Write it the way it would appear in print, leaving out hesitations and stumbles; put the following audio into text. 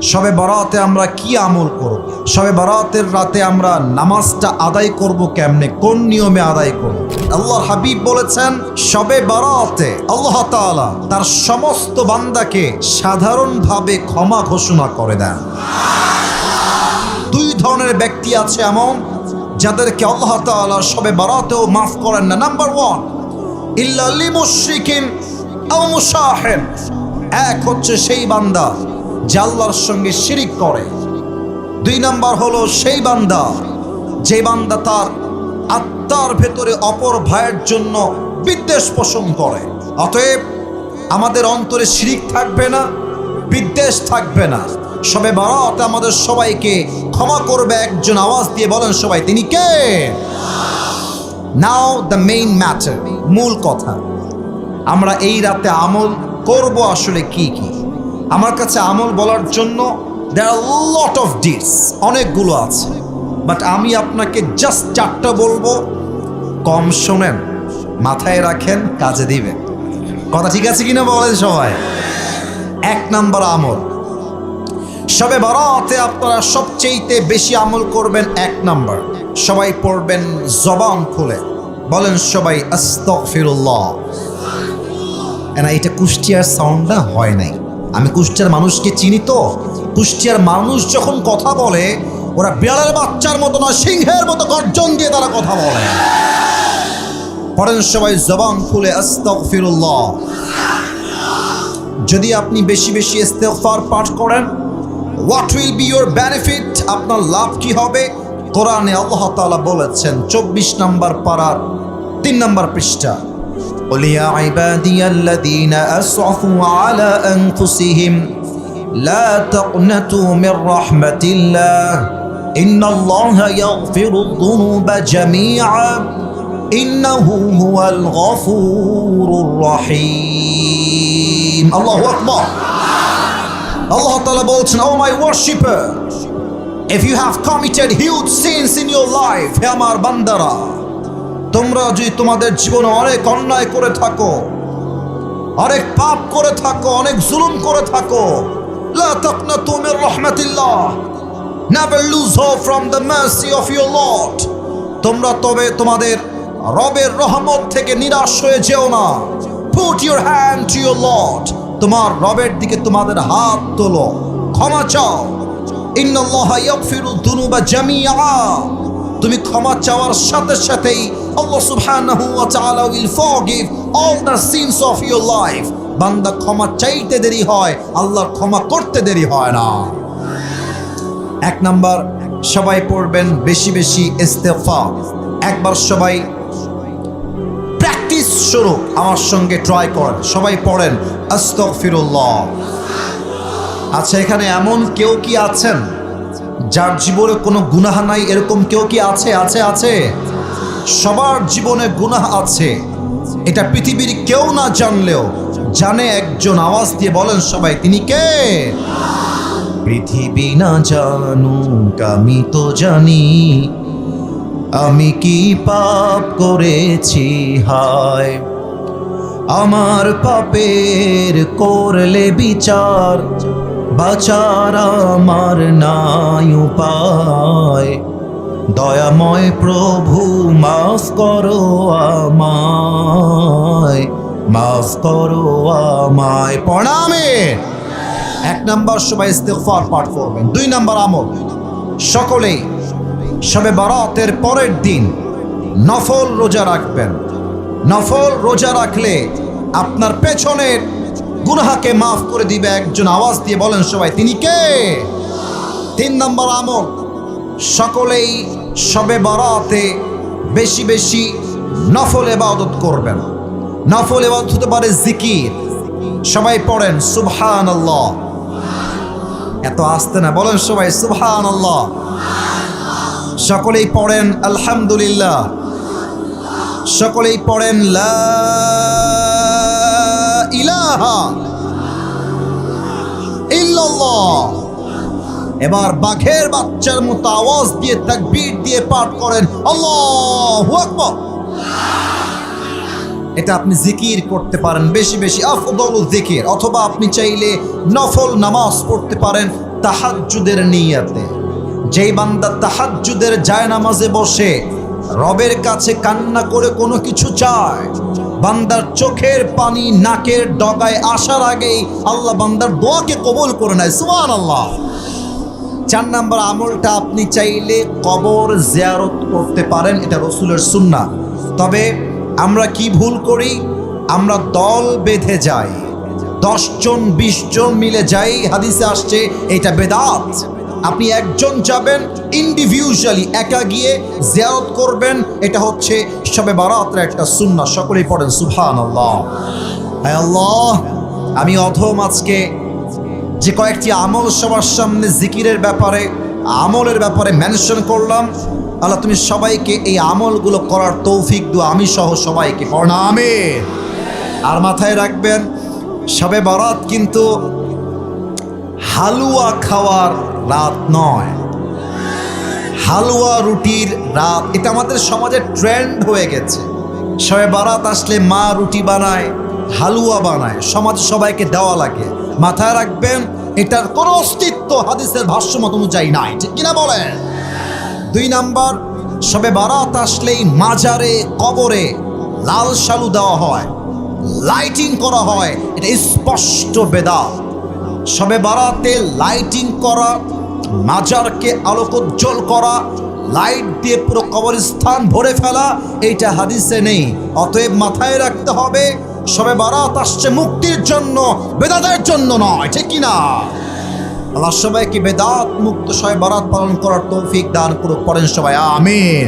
শবে বরাতে আমরা কি আমল করব? শবে বরাতের রাতে আমরা নামাজটা আদায় করব কেমনে, কোন নিয়মে আদায় করব? আল্লাহর হাবিব বলেছেন শবে বরাতে আল্লাহ তাআলা তার সমস্ত বান্দাকে সাধারণভাবে ক্ষমা ঘোষণা করে দেন। দুই ধরনের ব্যক্তি আছে এমন যাদেরকে আল্লাহ তাআলা শবে বরাতেও মাফ করেন না। নাম্বার 1, ইল্লা লিমুশরিকিন আও মুশাহিন। এক হচ্ছে সেই বান্দা যে আল্লাহর সঙ্গে শিরিক করে। 2 নাম্বার হলো সেই বান্দা যে বান্দা তার আত্মার ভেতরে অপর ভাইয়ের জন্য বিদ্বেষ পোষণ করে। অতএব আমাদের অন্তরে শিরিক থাকবে না, বিদ্বেষ থাকবে না। শবে বরাতে আমাদের সবাইকে ক্ষমা করবে একজন। আওয়াজ দিয়ে বলেন সবাই, তিনি কে? নাও দ্য মেইন ম্যাটার, মূল কথা, আমরা এই রাতে আমল করব আসলে কি কি? আমার কাছে আমল বলার জন্য there are a lot of deeds, অনেকগুলো আছে, বাট আমি আপনাকে জাস্ট 4টা বলবো। কম শোনেন, মাথায় রাখেন, কাজে দিবেন। কথা ঠিক আছে কিনা বলেন সবাই? 1 নাম্বার আমল, শবে বরাতে আপনারা সবচেয়ে বেশি আমল করবেন। 1 নাম্বার, সবাই পড়বেন জবান খুলে, বলেন সবাই আস্তাগফিরুল্লাহ। না, এটা কুষ্টিয়ার সাউন্ডটা হয় নাই। আমি কুষ্টিয়ার মানুষকে চিনি তো। কুষ্টিয়ার মানুষ যখন কথা বলে ওরা বিড়ালের বাচ্চার মতো না, সিংহের মতো গর্জন দিয়ে তারা কথা বলে। পড়েন সবাই জবান খুলে আস্তাগফিরুল্লাহ। যদি আপনি বেশি বেশি ইস্তেগফার পাঠ করেন, what will be your benefit? আপনার লাভ কি হবে? কোরআনে আল্লাহ তাআলা বলেছেন 24 নম্বর পারার 3 নম্বর পৃষ্ঠা, قل يا عبادي الذين أسرفوا على أنفسهم لا تقنطوا من رحمة الله إن الله يغفر الذنوب جميعا إنه هو الغفور الرحيم. الله أكبر. Allah Ta'ala বলছেন, oh my worshipper, if you have committed huge sins in your life, হে আমার বান্দারা, তোমরা যদি তোমাদের জীবনে অনেক অন্যায় করে থাকো, অনেক পাপ করে থাকো, অনেক জুলুম করে থাকো, লা তাকনাতু Mir রাহমাতিল্লাহ, never lose hope from the mercy of your Lord. তোমরা তবে তোমাদের রবের রহমত থেকে নিরাশ হয়ে যেও না। Put your hand to your Lord. তোমার রবের দিকে তোমাদের হাত তোলো, ক্ষমা চাও। ইন্নাল্লাহা ইয়াগফিরু যুনুবা জামিআ। তুমি ক্ষমা চাওয়ার সাথে সাথেই আল্লাহ সুবহানাহু ওয়া তাআলা will forgive all the sins of your life. বান্দা ক্ষমা চাইতে দেরি হয়, আল্লাহর ক্ষমা করতে দেরি হয় না। 1 নাম্বার, সবাই পড়বেন বেশি বেশি ইস্তেগফার। একবার সবাই প্র্যাকটিস শুরু, আমার সঙ্গে ট্রাই করেন। সবাই পড়েন আস্তাগফিরুল্লাহ। আচ্ছা, এখানে এমন কেউ কি আছেন যার জীবনে কোনো গুনাহ নাই? এরকম কেউ কি আছে? আছে, আছে। সবার জীবনে গুনাহ আছে, এটা পৃথিবীর কেউ না জানলেও জানে একজন। আওয়াজ দিয়ে বলেন সবাই, তিনি কে? পৃথিবী না জানুক আমি তো জানি, আমি কি পাপ করেছি হায়। আমার পাপের করলে বিচার, বাঁচার আমার নাই উপায়। দয়াময় প্রভু মাফ করো আমায়, মাফ করো আমায়। প্রণামে 1 নাম্বার, সবাই ইস্তেগফার পাঠ করবেন। 2 নাম্বার আমল, সকলেই শবে বরাতের পরের দিন নফল রোজা রাখবেন। নফল রোজা রাখলে আপনার পেছনের গুনাহকে মাফ করে দিবে একজন। আওয়াজ দিয়ে বলেন সবাই, তিনি কে? 3 নম্বর আমল, সকলেই শবে বরাতে বেশি বেশি নফল ইবাদত করবেন। নফল ইবাদত হতে পারে জিকির। সবাই পড়েন সুবহানাল্লাহ। এত আস্তে না, বলেন সবাই সুবহানাল্লাহ। সকলেই পড়েন আলহামদুলিল্লাহ। সকলেই পড়েন লা ইলাহা ইল্লাল্লাহ। এবার বাঘের বাচ্চার মতো আওয়াজ দিয়ে তাকবীর দিয়ে পাঠ করেন আল্লাহু আকবার। এটা আপনি জিকির করতে পারেন বেশি বেশি, আফদলুল জিকির। অথবা আপনি চাইলে নফল নামাজ পড়তে পারেন তাহাজ্জুদের নিয়তে। যেই বান্দা তাহাজ্জুদের জায়নামাজে বসে রবের কাছে কান্না করে কোনো কিছু চায়, বান্দার চোখের পানি নাকের ডগায় আসার আগেই আল্লাহ বান্দার দোয়াকে কবুল করে নেয়। সুবহানাল্লাহ। 4 নম্বর আমলটা, আপনি চাইলে কবর জিয়ারত করতে পারেন, এটা রাসূলের সুন্নাহ। তবে আমরা কি ভুল করি? আমরা দল বেঁধে যাই, 10 জন 20 জন মিলে যাই, হাদিসে আসছে এটা বেদাত। আপনি একজন যাবেন ইন্ডিভিজুয়ালি, একা গিয়ে জিয়ারত করবেন, এটা হচ্ছে শবে বারাতের একটা সুন্নাহ। সকলেই পড়েন সুবহানাল্লাহ। হে আল্লাহ, আমি অধম আজকে যে কয়েকটি আমল সবার সামনে জিকিরের ব্যাপারে, আমলের ব্যাপারে মেনশন করলাম, আল্লাহ তুমি সবাইকে এই আমলগুলো করার তৌফিক দাও, আমি সহ সবাইকে। পড়না আমিন। আর মাথায় রাখবেন, শবে বারাত কিন্তু হালুয়া খাওয়ার রাত নয়, হালুয়া রুটির রাত। এটা আমাদের সমাজে ট্রেন্ড হয়ে গেছে। শবে বারাত আসলে মা রুটি বানায়, হালুয়া বানায়, সমাজে সবাইকে দেওয়া লাগে। মাথায় রাখবেন, এটার কোনো অস্তিত্ব হাদিসের ভাষ্যমত অনুযায়ী নাই, ঠিক কিনা বলেন? 2 নাম্বার, শবে বারাত আসলেই মাজারে কবরে লাল শালু দেওয়া হয়, লাইটিং করা হয়, এটা স্পষ্ট বেদাত। শবে বারাতে লাইটিং করা, মাজারকে আলোকোজ্জ্বল করা, লাইট দিয়ে পুরো কবরস্থান ভরে ফেলা, এইটা হাদিসে নেই। অতএব মাথায় রাখতে হবে, শবে বারাত আসছে মুক্তির জন্য, বেদাতের জন্য নয়, ঠিক কিনা? আল্লাহ সবাইকে বেদাত মুক্ত শবে বারাত পালন করার তৌফিক দান করুক। পড়েন সবাই আমিন।